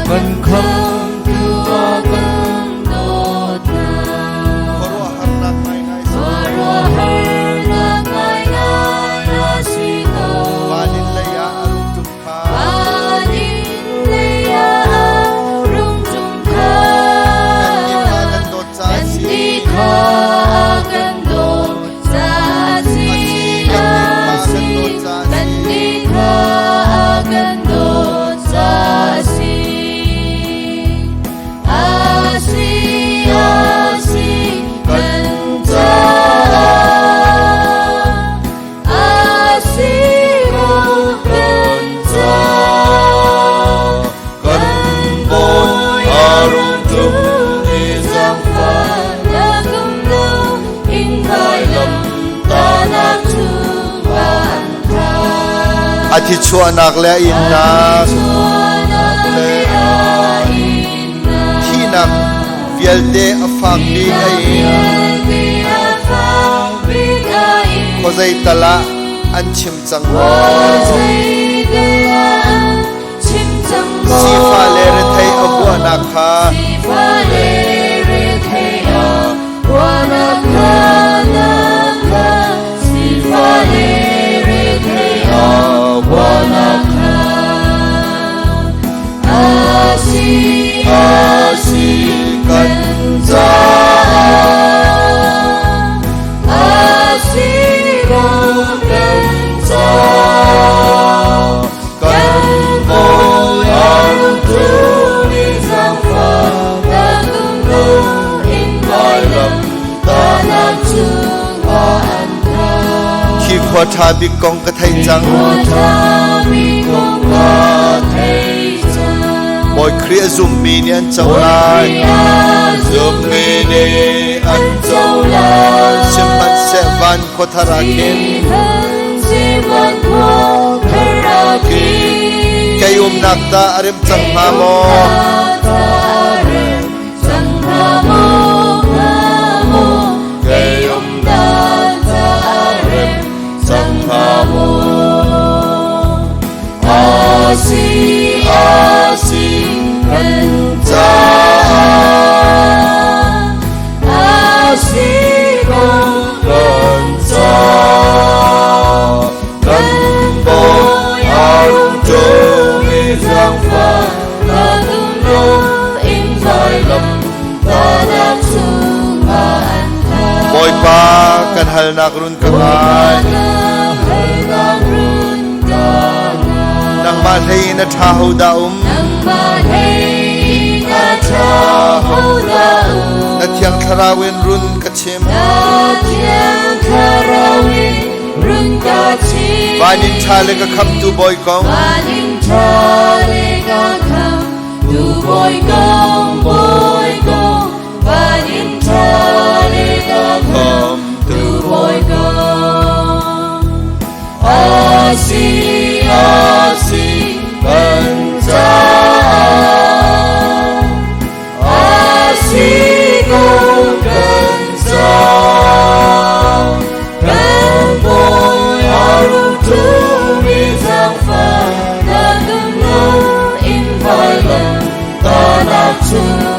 vẫn không tua vẫn đột Korwa harnak ngai ngai Korwa harnak ngai ngai na sino Valin laya arung tumpa Valin laya arung tumpa Kandi magan dot sasi Kandi ka agandot sa si Kandi ka agandot sa si Asi asi kanta Asi mo kanta Kanbon arung tum isang Lagam lo ingay lam tanak tuwan ka Ati chuanak le innak Tinak Vielde afak di ngayin Kozay tala an chim chang Sifa lere thay abwa nakha Asi kanja Kanboy arung tum isang Ingay lam tanak tuwan Khi khoa tha bi kong ka thay chang Mọi khría dùm mì ni ăn châu lai Dùm mì ni ăn châu lai Sim ăn sẽ van khoa thà ra kên Kay nak ta arim chang ha mo Kay nak ta arim chang ha mo Asi kanja Asi kanja Kanboy arung tum isang Lagam lo ingay lam tanak tuwan Boy pa kan hal nakrun kamay Nang malhay na taho daum Natyang tarawin run kachim Vanin thale ka kham tu boy kong Kham tu boy Asi kanja Asi kanja Kanboy arung tum isang Lagam lo ingay lam tanak tuwan